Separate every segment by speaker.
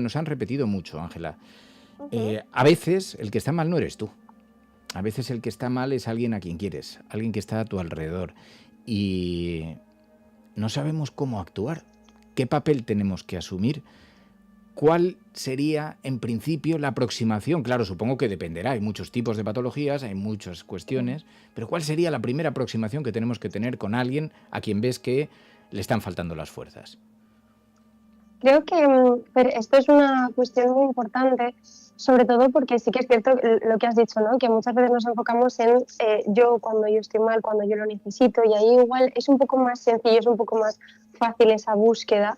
Speaker 1: nos han repetido mucho, Ángela.
Speaker 2: Ujú.
Speaker 1: A veces el que está mal no eres tú. A veces el que está mal es alguien a quien quieres, alguien que está a tu alrededor. Y no sabemos cómo actuar, qué papel tenemos que asumir. ¿Cuál sería, en principio, la aproximación? Claro, supongo que dependerá. Hay muchos tipos de patologías, hay muchas cuestiones, pero ¿cuál sería la primera aproximación que tenemos que tener con alguien a quien ves que le están faltando las fuerzas?
Speaker 2: Creo que pero esto es una cuestión muy importante, sobre todo porque sí que es cierto lo que has dicho, ¿no? Que muchas veces nos enfocamos en yo cuando yo estoy mal, cuando yo lo necesito, y ahí igual es un poco más sencillo, es un poco más fácil esa búsqueda,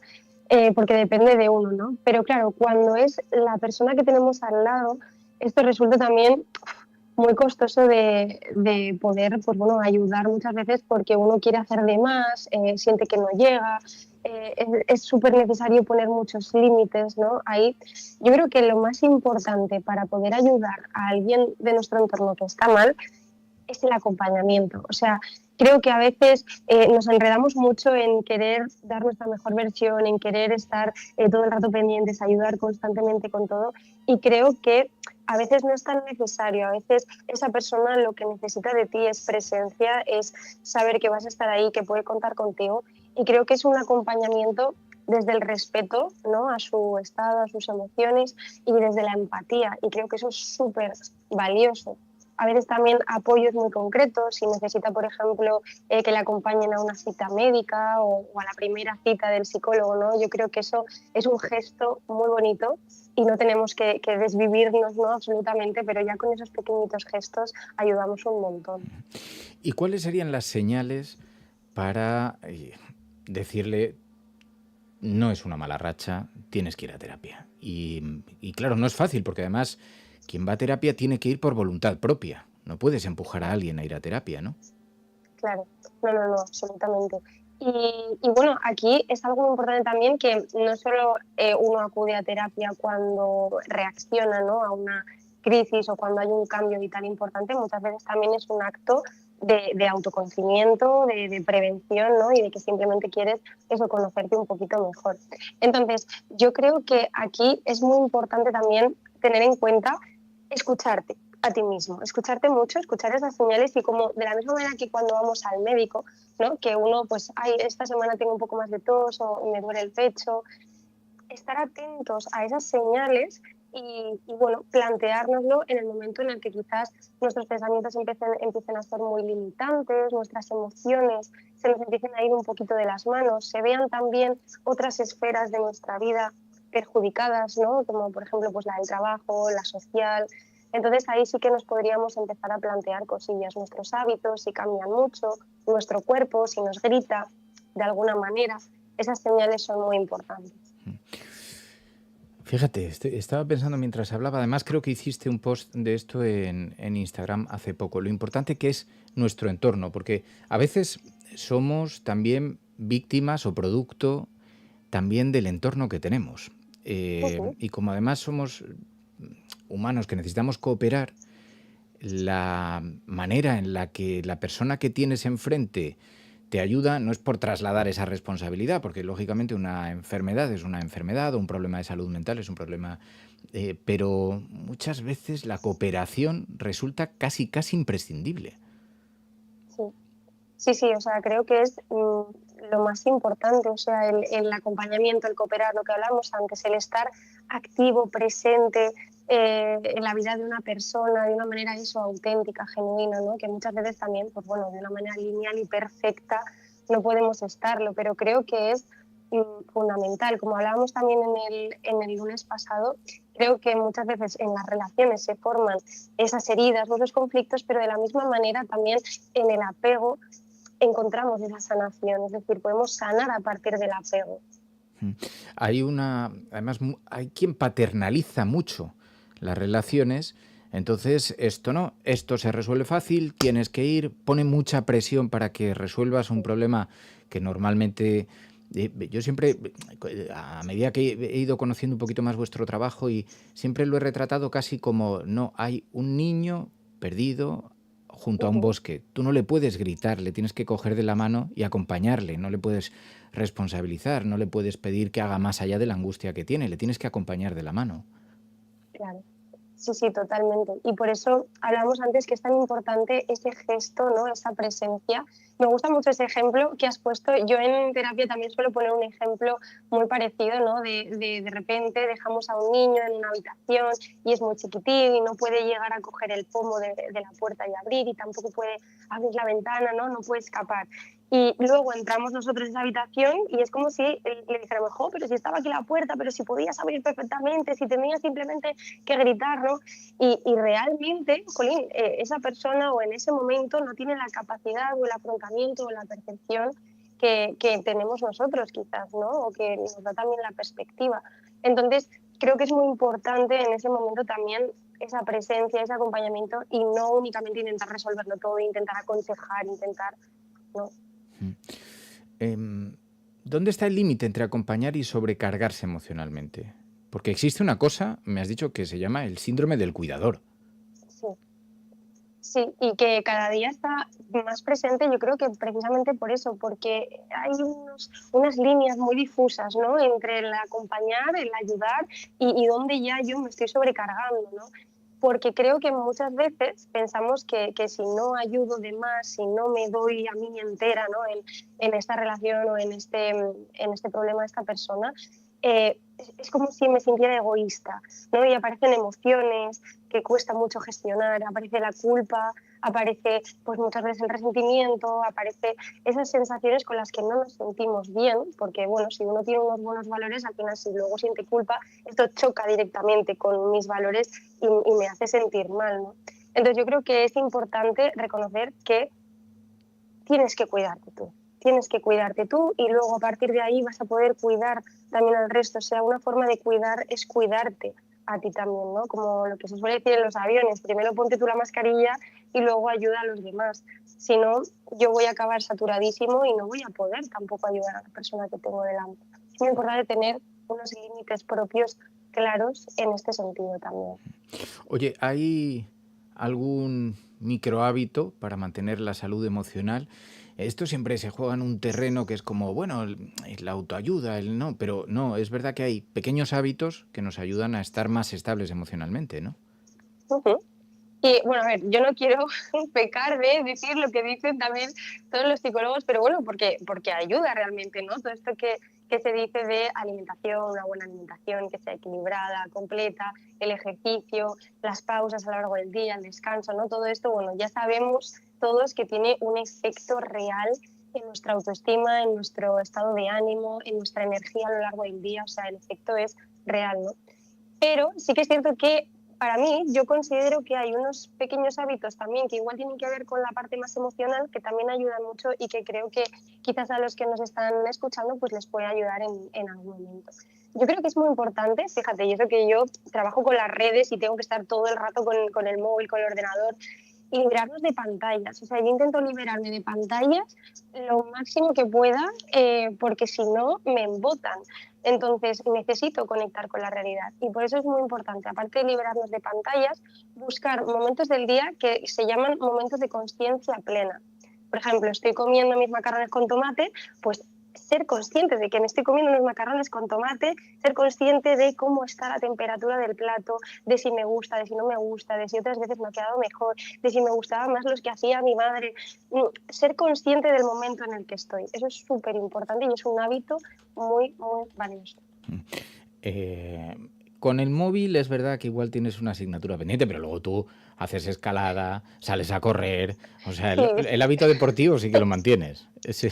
Speaker 2: porque depende de uno, ¿no? Pero claro, cuando es la persona que tenemos al lado, esto resulta también muy costoso de poder, pues bueno, ayudar muchas veces porque uno quiere hacer de más, siente que no llega, es súper necesario poner muchos límites, ¿no? Ahí yo creo que lo más importante para poder ayudar a alguien de nuestro entorno que está mal es el acompañamiento. O sea, creo que a veces nos enredamos mucho en querer dar nuestra mejor versión, en querer estar todo el rato pendientes, ayudar constantemente con todo. Y creo que a veces no es tan necesario. A veces esa persona lo que necesita de ti es presencia, es saber que vas a estar ahí, que puede contar contigo. Y creo que es un acompañamiento desde el respeto, ¿no? A su estado, a sus emociones y desde la empatía. Y creo que eso es súper valioso. A veces también apoyos muy concretos, si necesita, por ejemplo, que le acompañen a una cita médica o a la primera cita del psicólogo, ¿no? Yo creo que eso es un gesto muy bonito y no tenemos que desvivirnos, ¿no? Absolutamente, pero ya con esos pequeñitos gestos ayudamos un montón.
Speaker 1: ¿Y cuáles serían las señales para decirle, no es una mala racha, tienes que ir a terapia? Y claro, no es fácil, porque además quien va a terapia tiene que ir por voluntad propia. No puedes empujar a alguien a ir a terapia, ¿no?
Speaker 2: Claro, no, no, no, absolutamente. Y bueno, aquí es algo muy importante también que no solo uno acude a terapia cuando reacciona, ¿no? A una crisis o cuando hay un cambio vital importante, muchas veces también es un acto de autoconocimiento, de prevención, ¿no? Y de que simplemente quieres eso, conocerte un poquito mejor. Entonces, yo creo que aquí es muy importante también tener en cuenta escucharte a ti mismo, escucharte mucho, escuchar esas señales y como de la misma manera que cuando vamos al médico, ¿no? Que uno pues, ay, esta semana tengo un poco más de tos o me duele el pecho, estar atentos a esas señales y bueno, planteárnoslo en el momento en el que quizás nuestros pensamientos empiecen a ser muy limitantes, nuestras emociones se nos empiecen a ir un poquito de las manos, se vean también otras esferas de nuestra vida perjudicadas, ¿no? Como por ejemplo pues la del trabajo, la social. Entonces ahí sí que nos podríamos empezar a plantear cosillas, nuestros hábitos, si cambian mucho, nuestro cuerpo, si nos grita de alguna manera. Esas señales son muy importantes.
Speaker 1: Fíjate, estaba pensando mientras hablaba, además creo que hiciste un post de esto en Instagram hace poco, lo importante que es nuestro entorno, porque a veces somos también víctimas o producto también del entorno que tenemos.
Speaker 2: Ujú.
Speaker 1: Y como además somos humanos que necesitamos cooperar, la manera en la que la persona que tienes enfrente te ayuda no es por trasladar esa responsabilidad, porque lógicamente una enfermedad es una enfermedad o un problema de salud mental es un problema, pero muchas veces la cooperación resulta casi imprescindible.
Speaker 2: Sí. Sí, sí, o sea, creo que es lo más importante, o sea, el acompañamiento, el cooperar, lo que hablamos antes, el estar activo, presente en la vida de una persona de una manera eso, auténtica, genuina, ¿no? Que muchas veces también, pues bueno, de una manera lineal y perfecta no podemos estarlo, pero creo que es fundamental. Como hablábamos también en el lunes pasado, creo que muchas veces en las relaciones se forman esas heridas, esos conflictos, pero de la misma manera también en el apego encontramos esa sanación, es decir, podemos sanar a partir del apego.
Speaker 1: Además, hay quien paternaliza mucho las relaciones, entonces esto no, esto se resuelve fácil, tienes que ir, pone mucha presión para que resuelvas un problema que normalmente yo siempre, a medida que he ido conociendo un poquito más vuestro trabajo y siempre lo he retratado casi como, no, hay un niño perdido junto a un
Speaker 2: Ujú.
Speaker 1: bosque. Tú no le puedes gritar, le tienes que coger de la mano y acompañarle, no le puedes responsabilizar, no le puedes pedir que haga más allá de la angustia que tiene, le tienes que acompañar de la mano.
Speaker 2: Claro. Sí, sí, totalmente. Y por eso hablamos antes que es tan importante ese gesto, ¿no? Esa presencia. Me gusta mucho ese ejemplo que has puesto. Yo en terapia también suelo poner un ejemplo muy parecido, ¿no? De repente dejamos a un niño en una habitación y es muy chiquitín y no puede llegar a coger el pomo de la puerta y abrir, y tampoco puede abrir la ventana, ¿no? No puede escapar. Y luego entramos nosotros en esa habitación y es como si le dijéramos, jo, pero si estaba aquí la puerta, pero si podías abrir perfectamente, si tenías simplemente que gritar, ¿no? Y realmente, jolín, esa persona o en ese momento no tiene la capacidad o el afrontamiento o la percepción que tenemos nosotros quizás, ¿no? O que nos da también la perspectiva. Entonces, creo que es muy importante en ese momento también esa presencia, ese acompañamiento, y no únicamente intentar resolverlo todo, intentar aconsejar, intentar, ¿no?
Speaker 1: Mm. Em, ¿Dónde está el límite entre acompañar y sobrecargarse emocionalmente? Porque existe una cosa, me has dicho, que se llama el síndrome del cuidador.
Speaker 2: Sí. Sí, y que cada día está más presente, yo creo que precisamente por eso, porque hay unas líneas muy difusas, ¿no? Entre el acompañar, el ayudar y donde ya yo me estoy sobrecargando, ¿no? Porque creo que muchas veces pensamos que si no ayudo de más, si no me doy a mí entera, ¿no? En esta relación o en este problema de esta persona, es como si me sintiera egoísta, ¿no? Y aparecen emociones que cuesta mucho gestionar, aparece la culpa, aparece pues muchas veces el resentimiento, aparece esas sensaciones con las que no nos sentimos bien, porque bueno, si uno tiene unos buenos valores, al final si luego siente culpa, esto choca directamente con mis valores y me hace sentir mal, ¿no? Entonces yo creo que es importante reconocer que tienes que cuidarte tú. Tienes que cuidarte tú y luego a partir de ahí vas a poder cuidar también al resto. O sea, una forma de cuidar es cuidarte a ti también, ¿no? Como lo que se suele decir en los aviones, primero ponte tú la mascarilla y luego ayuda a los demás. Si no, yo voy a acabar saturadísimo y no voy a poder tampoco ayudar a la persona que tengo delante. Es muy importante tener unos límites propios claros en este sentido también.
Speaker 1: Oye, ¿hay algún microhábito para mantener la salud emocional? Esto siempre se juega en un terreno que es como, bueno, la autoayuda, el no, pero no, es verdad que hay pequeños hábitos que nos ayudan a estar más estables emocionalmente, ¿no?
Speaker 2: Ujú. Y bueno, a ver, yo no quiero pecar de decir lo que dicen también todos los psicólogos, pero bueno, porque ayuda realmente, ¿no? Todo esto que se dice de alimentación, una buena alimentación que sea equilibrada, completa, el ejercicio, las pausas a lo largo del día, el descanso, ¿no? Todo esto, bueno, ya sabemos todos que tiene un efecto real en nuestra autoestima, en nuestro estado de ánimo, en nuestra energía a lo largo del día, o sea, el efecto es real, ¿no? Pero sí que es cierto que para mí yo considero que hay unos pequeños hábitos también que igual tienen que ver con la parte más emocional que también ayudan mucho y que creo que quizás a los que nos están escuchando pues les puede ayudar en algún momento. Yo creo que es muy importante, fíjate, y eso que yo trabajo con las redes y tengo que estar todo el rato con el móvil, con el ordenador, librarnos de pantallas. O sea, yo intento liberarme de pantallas lo máximo que pueda porque si no me embotan. Entonces necesito conectar con la realidad y por eso es muy importante, aparte de liberarnos de pantallas, buscar momentos del día que se llaman momentos de conciencia plena. Por ejemplo, estoy comiendo mis macarrones con tomate, pues ser consciente de que me estoy comiendo unos macarrones con tomate, ser consciente de cómo está la temperatura del plato, de si me gusta, de si no me gusta, de si otras veces me ha quedado mejor, de si me gustaban más los que hacía mi madre. Ser consciente del momento en el que estoy. Eso es súper importante y es un hábito muy, muy valioso.
Speaker 1: Eh, con el móvil es verdad que igual tienes una asignatura pendiente, pero luego tú haces escalada, sales a correr, o sea,
Speaker 2: Sí,
Speaker 1: el hábito deportivo sí que lo mantienes.
Speaker 2: sí,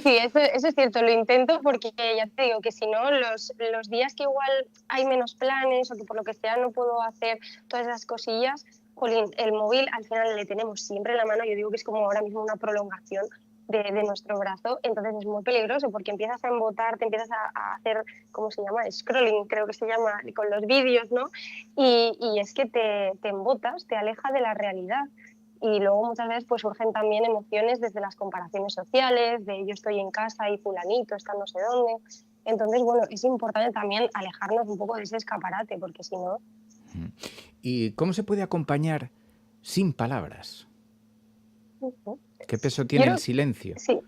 Speaker 2: sí, eso es cierto, lo intento porque ya te digo que si no, los días que igual hay menos planes o que por lo que sea no puedo hacer todas esas cosillas, jolín, el móvil al final le tenemos siempre en la mano, yo digo que es como ahora mismo una prolongación de nuestro brazo, entonces es muy peligroso porque empiezas a embotar, te empiezas a hacer, ¿cómo se llama? Scrolling, creo que se llama, con los vídeos, ¿no? Y es que te embotas, te aleja de la realidad. Y luego muchas veces pues surgen también emociones desde las comparaciones sociales, de yo estoy en casa y fulanito está no sé dónde. Entonces, bueno, es importante también alejarnos un poco de ese escaparate, porque si no,
Speaker 1: ¿Y cómo se puede acompañar sin palabras?
Speaker 2: Ujú.
Speaker 1: ¿Qué peso
Speaker 2: Yo
Speaker 1: tiene el
Speaker 2: creo,
Speaker 1: silencio?
Speaker 2: sí,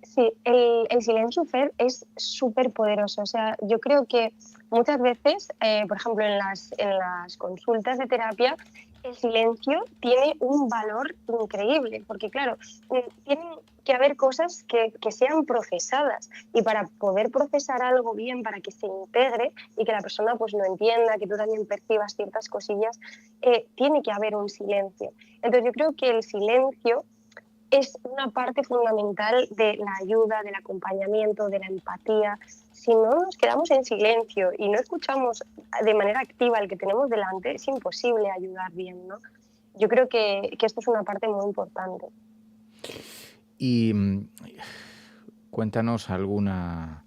Speaker 2: sí, el silencio, Fer, es súper poderoso. O sea, yo creo que muchas veces, por ejemplo, en las consultas de terapia, el silencio tiene un valor increíble, porque claro, tienen que haber cosas que sean procesadas y para poder procesar algo bien, para que se integre y que la persona pues lo entienda, que tú también percibas ciertas cosillas, tiene que haber un silencio. Entonces yo creo que el silencio es una parte fundamental de la ayuda, del acompañamiento, de la empatía. Si no nos quedamos en silencio y no escuchamos de manera activa al que tenemos delante, es imposible ayudar bien, ¿no? Yo creo que esto es una parte muy importante.
Speaker 1: Y cuéntanos alguna,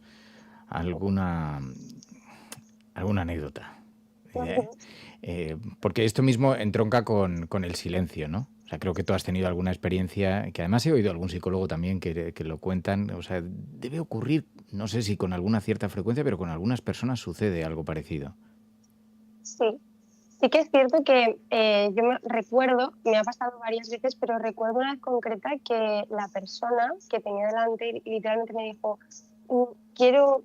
Speaker 1: alguna anécdota. Eh, Porque esto mismo entronca con el silencio, ¿no? O sea, creo que tú has tenido alguna experiencia, que además he oído algún psicólogo también que lo cuentan. O sea, debe ocurrir, no sé si con alguna cierta frecuencia, pero con algunas personas sucede algo parecido.
Speaker 2: Sí, sí que es cierto que yo recuerdo, me ha pasado varias veces, pero recuerdo una vez concreta que la persona que tenía delante literalmente me dijo, "Mm, quiero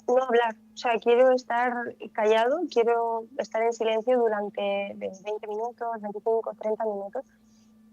Speaker 2: no hablar, o sea, quiero estar callado, quiero estar en silencio durante de 20 minutos, 25, 30 minutos.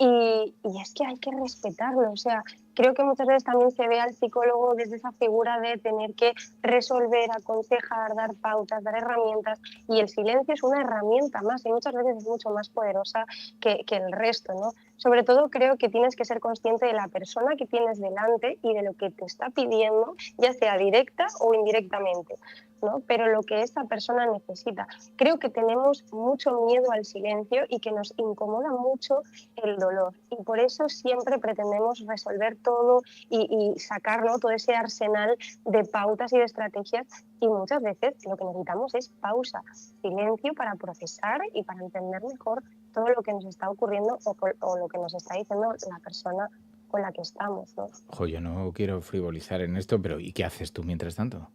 Speaker 2: Y es que hay que respetarlo, o sea, creo que muchas veces también se ve al psicólogo desde esa figura de tener que resolver, aconsejar, dar pautas, dar herramientas, y el silencio es una herramienta más y muchas veces es mucho más poderosa que el resto, ¿no? Sobre todo creo que tienes que ser consciente de la persona que tienes delante y de lo que te está pidiendo, ya sea directa o indirectamente, ¿no? Pero lo que esta persona necesita. Creo que tenemos mucho miedo al silencio y que nos incomoda mucho el dolor. Y por eso siempre pretendemos resolver todo y sacar, ¿no?, todo ese arsenal de pautas y de estrategias. Y muchas veces lo que necesitamos es pausa, silencio para procesar y para entender mejor todo lo que nos está ocurriendo o lo que nos está diciendo la persona con la que estamos, ¿no?
Speaker 1: Ojo, yo no quiero frivolizar en esto, pero ¿y qué haces tú mientras tanto?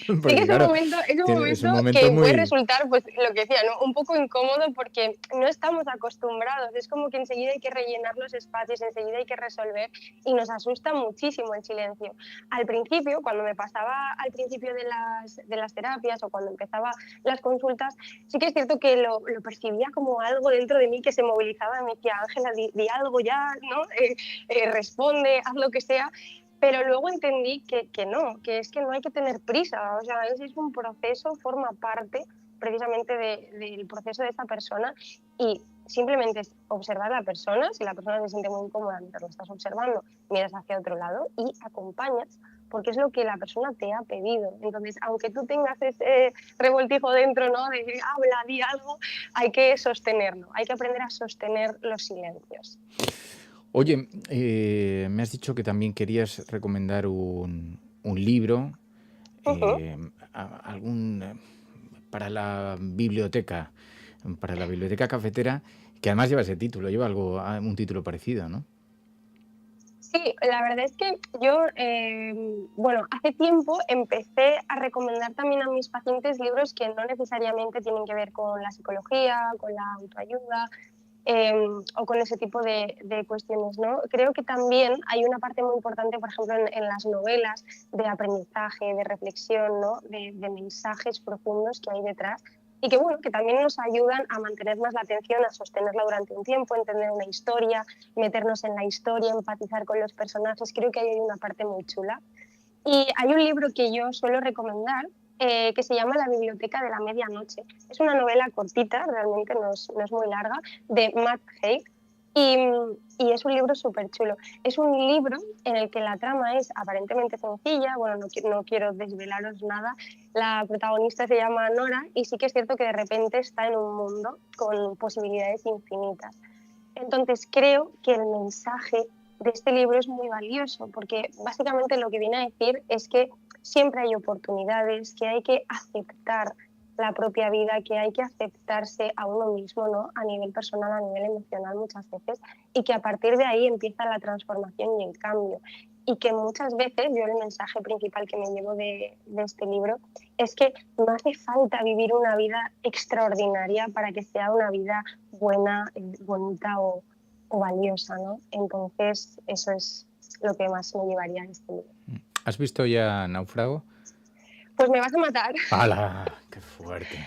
Speaker 2: Sí que
Speaker 1: Porque claro,
Speaker 2: es un
Speaker 1: es
Speaker 2: momento
Speaker 1: un momento
Speaker 2: que puede
Speaker 1: muy...
Speaker 2: resultar, pues lo que decía, ¿no?, un poco incómodo porque no estamos acostumbrados. Es como que enseguida hay que rellenar los espacios, enseguida hay que resolver y nos asusta muchísimo el silencio. Al principio, cuando me pasaba al principio de las terapias o cuando empezaba las consultas, sí que es cierto que lo percibía como algo dentro de mí que se movilizaba. Me decía, Ángela, di algo ya, ¿no? Responde, haz lo que sea. Pero luego entendí que no, que es que no hay que tener prisa, o sea, es un proceso, forma parte precisamente del proceso de esta persona y simplemente es observar a la persona, si la persona se siente muy incómoda mientras lo estás observando, miras hacia otro lado y acompañas, porque es lo que la persona te ha pedido. Entonces, aunque tú tengas ese revoltijo dentro, ¿no?, de habla, di algo, hay que sostenerlo, hay que aprender a sostener los silencios.
Speaker 1: Oye, me has dicho que también querías recomendar un libro,
Speaker 2: Ujú.
Speaker 1: algún para la biblioteca cafetera, que además lleva ese título, lleva un título parecido, ¿no?
Speaker 2: Sí, la verdad es que yo, bueno, hace tiempo empecé a recomendar también a mis pacientes libros que no necesariamente tienen que ver con la psicología, con la autoayuda, o con ese tipo de cuestiones, ¿no? Creo que también hay una parte muy importante, por ejemplo, en las novelas de aprendizaje, de reflexión, ¿no?, de mensajes profundos que hay detrás y que, bueno, que también nos ayudan a mantener más la atención, a sostenerla durante un tiempo, entender una historia, meternos en la historia, empatizar con los personajes. Creo que ahí hay una parte muy chula. Y hay un libro que yo suelo recomendar que se llama La biblioteca de la medianoche. Es una novela cortita, realmente no es muy larga, de Matt Haig. Y es un libro súper chulo. Es un libro en el que la trama es aparentemente sencilla, bueno, no quiero desvelaros nada. La protagonista se llama Nora y sí que es cierto que de repente está en un mundo con posibilidades infinitas. Entonces creo que el mensaje de este libro es muy valioso porque básicamente lo que viene a decir es que siempre hay oportunidades, que hay que aceptar la propia vida, que hay que aceptarse a uno mismo, ¿no?, a nivel personal, a nivel emocional muchas veces, y que a partir de ahí empieza la transformación y el cambio. Y que muchas veces, yo el mensaje principal que me llevo de este libro es que no hace falta vivir una vida extraordinaria para que sea una vida buena, bonita o valiosa, ¿no? Entonces, eso es lo que más me llevaría a este libro.
Speaker 1: ¿Has visto ya Náufrago?
Speaker 2: Pues me vas a matar,
Speaker 1: ¡Hala! ¡Qué fuerte!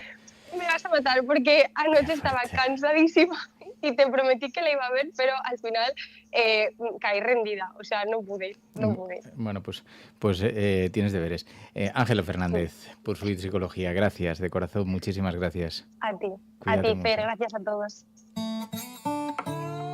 Speaker 2: me vas a matar porque anoche estaba
Speaker 1: fuerte.
Speaker 2: cansadísima y te prometí que la iba a ver, pero al final caí rendida, o sea, no pude.
Speaker 1: Bueno, pues tienes deberes. Ángela Fernández, por Fluid Psicología, gracias, de corazón, muchísimas gracias.
Speaker 2: A ti,
Speaker 1: Cuídate
Speaker 2: Fer,
Speaker 1: mucho.
Speaker 2: gracias a todos.